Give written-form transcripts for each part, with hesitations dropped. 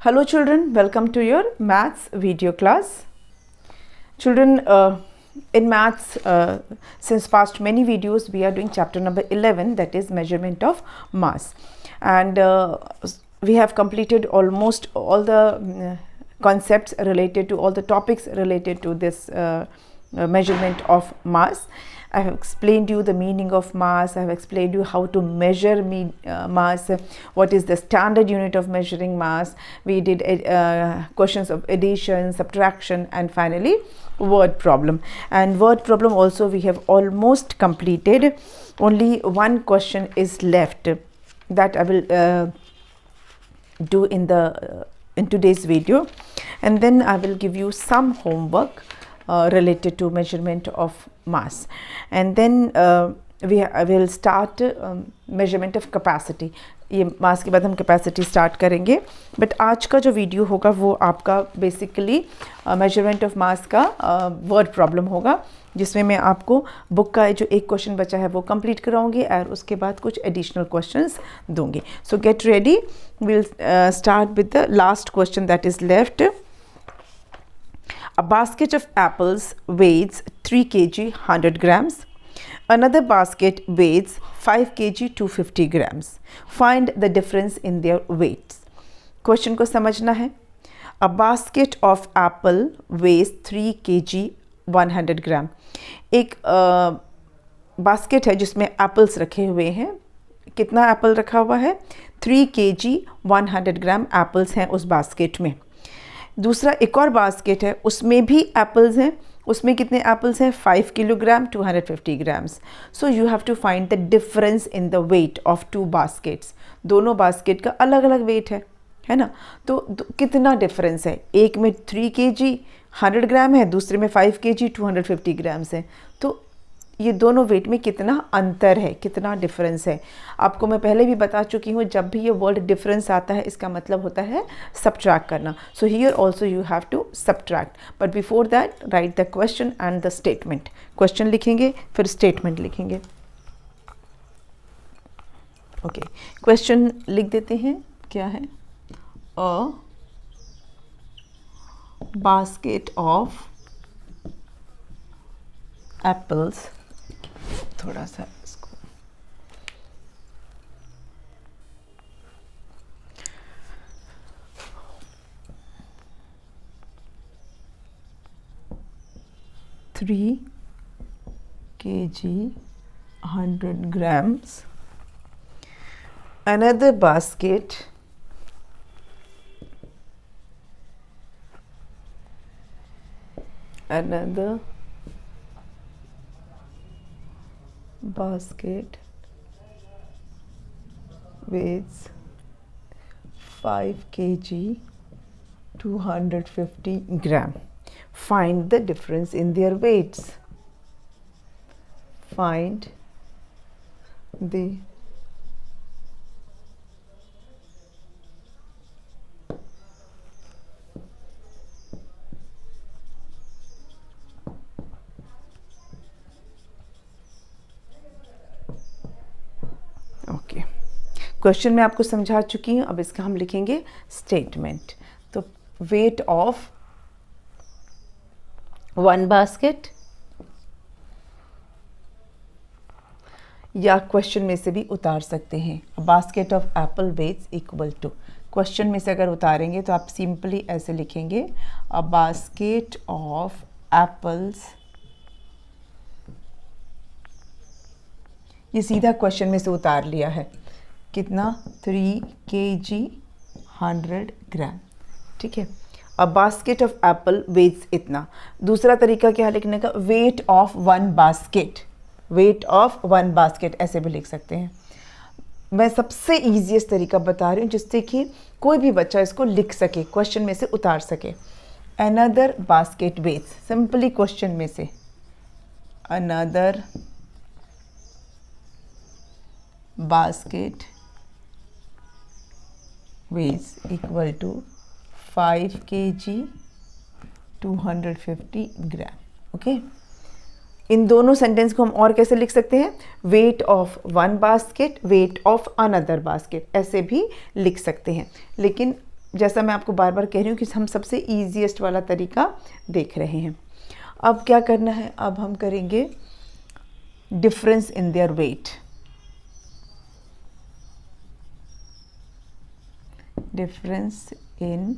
Hello children, welcome to your maths video class. Children, in maths, since past many videos we are doing chapter number 11, that is measurement of mass, and we have completed almost all the concepts related to all the topics related to this measurement of mass. I have explained you the meaning of mass. I have explained you how to measure mass, what is the standard unit of measuring mass. We did questions of addition, subtraction, and finally word problem. And word problem also we have almost completed. Only one question is left that I will do in today's video, and then I will give you some homework related to measurement of mass, and then I will start measurement of capacity. ये मास के बाद हम capacity start करेंगे, but आज का जो video होगा वो आपका बेसिकली मेजरमेंट ऑफ मास का वर्ड प्रॉब्लम होगा, जिसमें मैं आपको बुक का जो एक क्वेश्चन बचा है वो कंप्लीट कराऊंगी और उसके बाद कुछ एडिशनल क्वेश्चंस दूंगी. सो get ready, will start with the last question that is left. A basket of apples weighs 3 kg 100 grams. Another basket weighs 5 kg 250 grams. Find the difference in their weights. Question को समझना है. A basket of apple weighs 3 kg 100 gram. एक basket है जिसमें apples रखे हुए हैं. कितना एप्पल रखा हुआ है? 3 kg 100 ग्राम एप्पल्स हैं उस बास्केट में. दूसरा एक और बास्केट है, उसमें भी एप्पल्स हैं. उसमें कितने एप्पल्स हैं? 5 kilogram 250 grams. So you have to find the difference in the weight of two baskets. दोनों बास्केट का अलग अलग वेट है ना. तो कितना डिफरेंस है? एक में 3 kg 100 ग्राम है, दूसरे में 5 kg 250 ग्राम्स है. तो ये दोनों वेट में कितना अंतर है, कितना डिफरेंस है. आपको मैं पहले भी बता चुकी हूँ, जब भी ये वर्ड डिफरेंस आता है इसका मतलब होता है सब्ट्रैक्ट करना. So here also you have to subtract, but before that write the question and the statement. Question लिखेंगे फिर स्टेटमेंट लिखेंगे. ओके, क्वेश्चन लिख देते हैं. क्या है? A basket of apples. थोड़ा सा इसको three kg 100 grams. Another basket weighs 5 kg 250 gram. Find the difference in their weights. Find the question मैं आपको समझा चुकी हूँ. अब इसका हम लिखेंगे स्टेटमेंट. तो वेट ऑफ वन बास्केट, या क्वेश्चन में से भी उतार सकते हैं. Basket of apple weights equal to. Question में से अगर उतारेंगे तो आप सिंपली ऐसे लिखेंगे, अ बास्केट ऑफ एप्पल्स. ये सीधा क्वेश्चन में से उतार लिया है. कितना? 3 kg 100 ग्राम. ठीक है. A basket of apple weights इतना. दूसरा तरीका क्या लिखने का? Weight of one basket. Weight of one basket ऐसे भी लिख सकते हैं. मैं सबसे ईजीएस्ट तरीका बता रही हूँ जिससे कि कोई भी बच्चा इसको लिख सके, क्वेश्चन में से उतार सके. Another basket weights. Simply question में से another basket weighs equal to 5 kg 250 gram. ओके. इन दोनों सेंटेंस को हम और कैसे लिख सकते हैं? Weight of one basket, weight of another basket, ऐसे भी लिख सकते हैं. लेकिन जैसा मैं आपको बार बार कह रही हूँ कि हम सबसे ईजीएस्ट वाला तरीका देख रहे हैं। अब क्या करना है, अब हम करेंगे difference in their weight. Difference in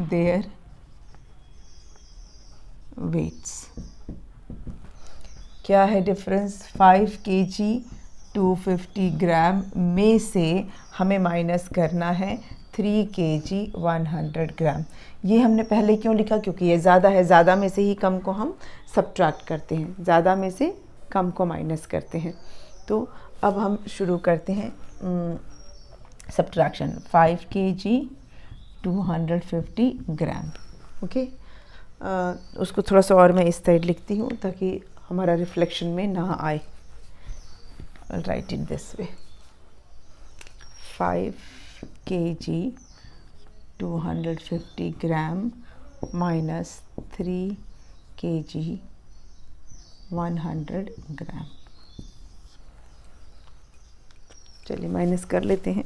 their weights. क्या है डिफरेंस? 5 kg 250 ग्राम में से हमें माइनस करना है 3 kg 100 ग्राम। ये हमने पहले क्यों लिखा? क्योंकि ये ज़्यादा है, ज़्यादा में से ही कम को हम सब्ट्रैक्ट करते हैं, ज़्यादा में से कम को माइनस करते हैं। तो अब हम शुरू करते हैं सब्ट्रैक्शन। 5 kg 250 ग्राम। ओके, उसको थोड़ा सा और मैं इस साइड लिखती हूँ ताकि हमारा रिफ्लेक्शन में ना आए। I'll write it this way. 5 kg 250 gram minus 3 kg 100 ग्राम। चलिए माइनस कर लेते हैं।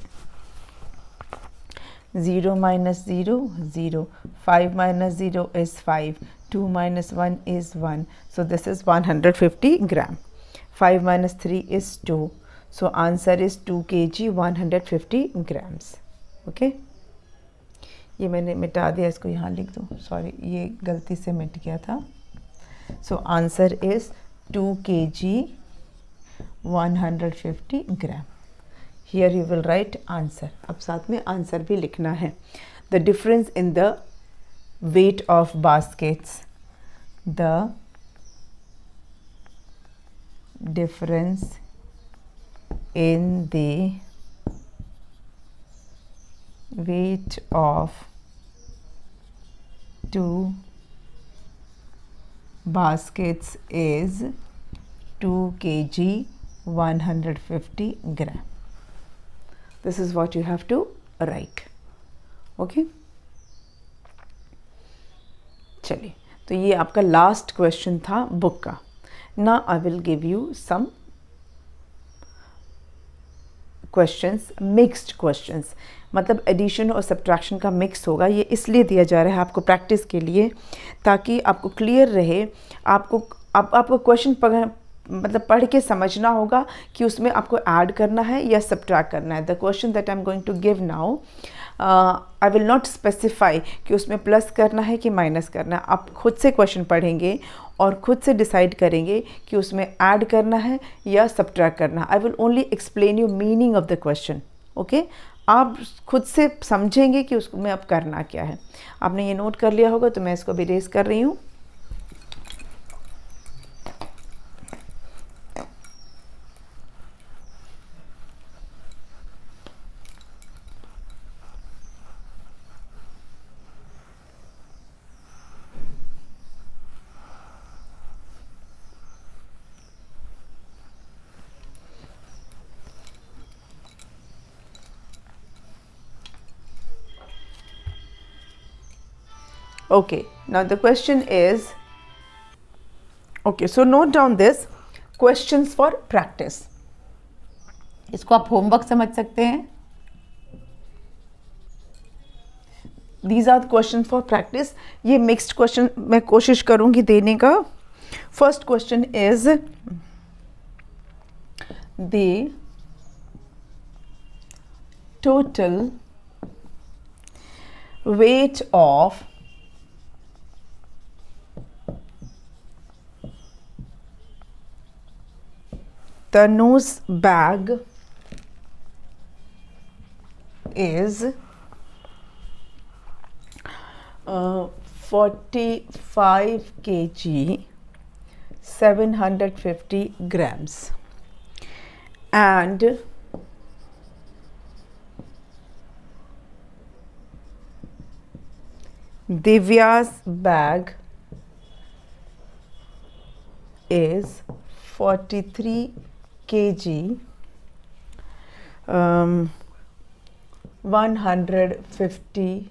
0 minus 0 0, 5 minus 0 is 5, 2 minus 1 is 1, so this is 150 gram. 5 minus 3 is 2, so answer is 2 kg 150 grams. Okay, ये मैंने मिटा दिया, इसको यहाँ लिख दो, सॉरी ये गलती से मिट गया था। So answer is 2 kg 150 gram. Here you will write answer. अब साथ में आंसर भी लिखना है। The difference in the weight of baskets. The difference in the weight of two baskets is 2 kg 150 gram. This is what you have to write. Okay, चलिए, तो ये आपका लास्ट क्वेश्चन था बुक का। Now I will give you some questions, mixed questions, मतलब addition और subtraction का mix होगा। ये इसलिए दिया जा रहा है आपको प्रैक्टिस के लिए, ताकि आपको क्लियर रहे। आपको क्वेश्चन मतलब पढ़ के समझना होगा कि उसमें आपको ऐड करना है या सब्ट्रैक्ट करना है। The question that I am going to give now, I will not specify कि उसमें प्लस करना है कि माइनस करना है। आप खुद से क्वेश्चन पढ़ेंगे और खुद से डिसाइड करेंगे कि उसमें ऐड करना है या सब्ट्रैक्ट करना है। I will only explain you meaning of the question. Okay, आप खुद से समझेंगे कि उसमें अब करना क्या है। आपने ये नोट कर लिया होगा, तो मैं इसको भी रेज कर रही हूँ। Okay, now the question is, okay, so note down this questions for practice. इसको आप होमवर्क समझ सकते हैं। These are the questions for practice. ये mixed question मैं कोशिश करूँगी देने का। First question is the total weight of the nose bag is 45 kg 750 grams, and Divya's bag is 43 kg 150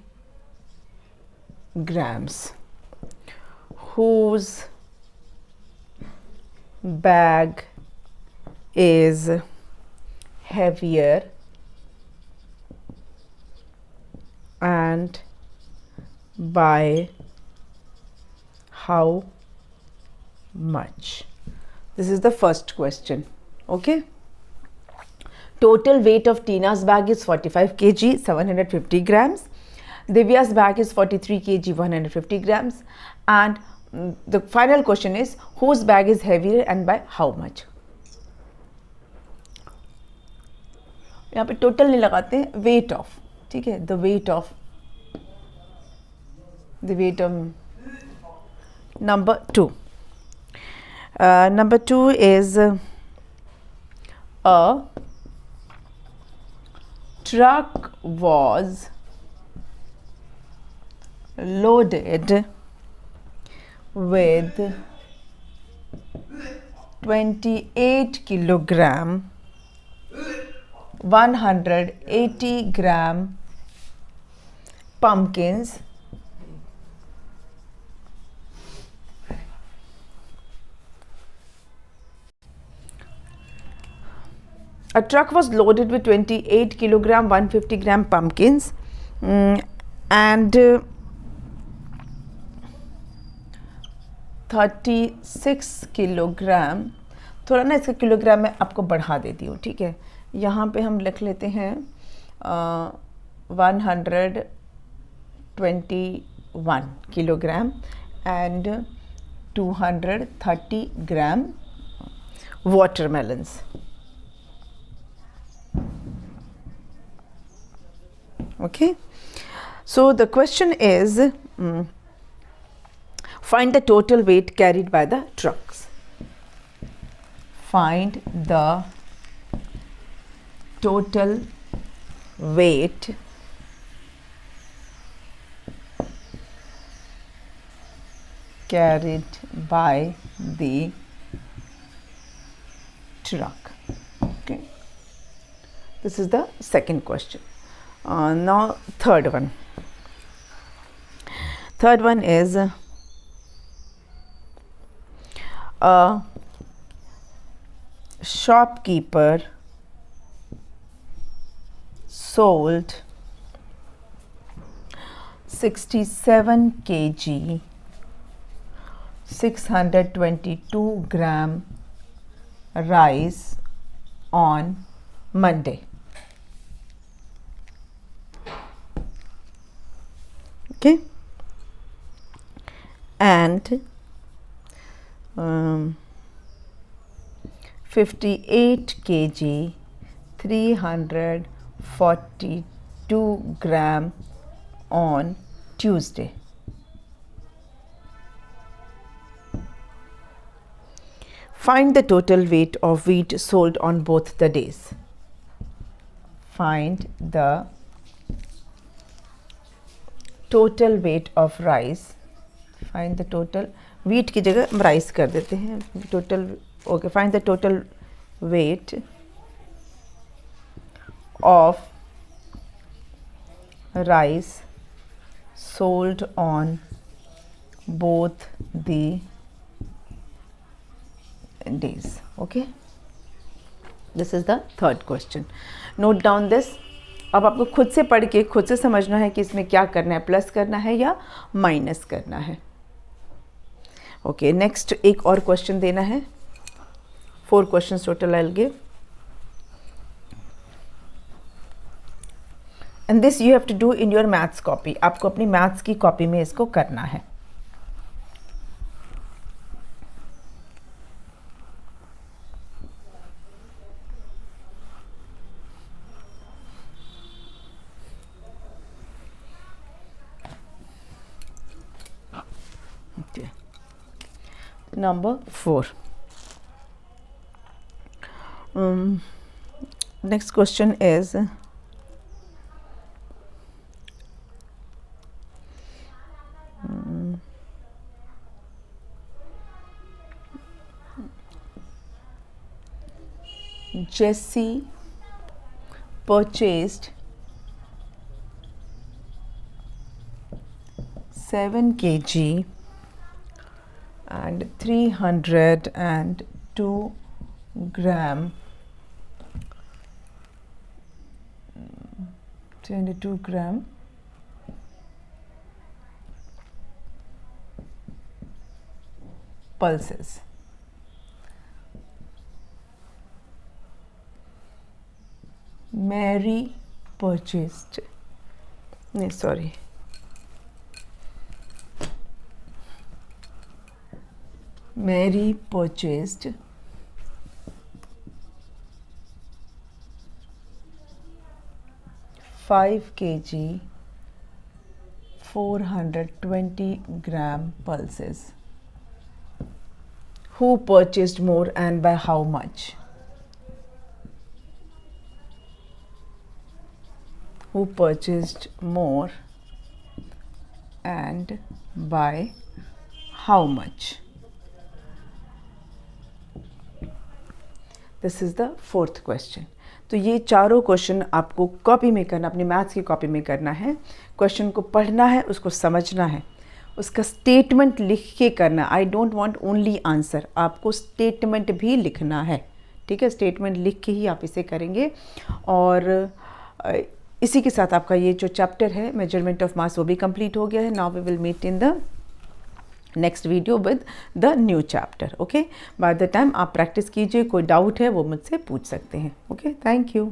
grams, whose bag is heavier and by how much? This is the first question. Okay. Total weight of Tina's bag is 45 kg, 750 grams. Divya's bag is 43 kg, 150 grams. And the final question is, whose bag is heavier and by how much? यहाँ पे total नहीं लगाते हैं, weight of, ठीक है, the weight of number 2. Number 2 is a truck was loaded with 28 kilogram 180 gram pumpkins A truck was loaded with 28 kilogram 150 gram pumpkins and 36 kilogram, थोड़ा ना इसका किलोग्राम में आपको बढ़ा देती हूँ, ठीक है। यहाँ पे हम लिख लेते हैं 121 kilogram and 230 gram watermelons. Okay, so the question is find the total weight carried by the trucks. Find the total weight carried by the truck. Okay, this is the second question. Now third one is a shopkeeper sold 67 kg 622 gram rice on Monday. Okay, and 58 kg 342 gram on Tuesday. Find the total weight of wheat sold on both the days. Find the total weight of rice. Find the total wheat की जगह हम rice कर देते हैं. Total, okay. Find the total weight of rice sold on both the days. Okay, this is the third question. Note down this. अब आपको खुद से पढ़ के खुद से समझना है कि इसमें क्या करना है, प्लस करना है या माइनस करना है. ओके, नेक्स्ट एक और क्वेश्चन देना है. 4 questions total I will give and this you have to do in your maths copy. आपको अपनी मैथ्स की कॉपी में इसको करना है. Number 4. Next question is Jesse purchased 7 kg and 302 gram 302 gram pulses. Mary purchased, no, sorry, Mary purchased 5 kg 420 gram pulses. Who purchased more and by how much? Who purchased more and by how much? This is the fourth question. तो ये चारों question आपको copy में करना, अपनी maths की copy में करना है. क्वेश्चन को पढ़ना है, उसको समझना है, उसका स्टेटमेंट लिख के करना. I don't want only answer, आपको स्टेटमेंट भी लिखना है. ठीक है, स्टेटमेंट लिख के ही आप इसे करेंगे. और इसी के साथ आपका ये जो चैप्टर है मेजरमेंट ऑफ मास वो भी कंप्लीट हो गया है. Now we will meet in the next video with the new chapter. Okay, by the time आप प्रैक्टिस कीजिए. कोई डाउट है वो मुझसे पूछ सकते हैं. Okay, thank you.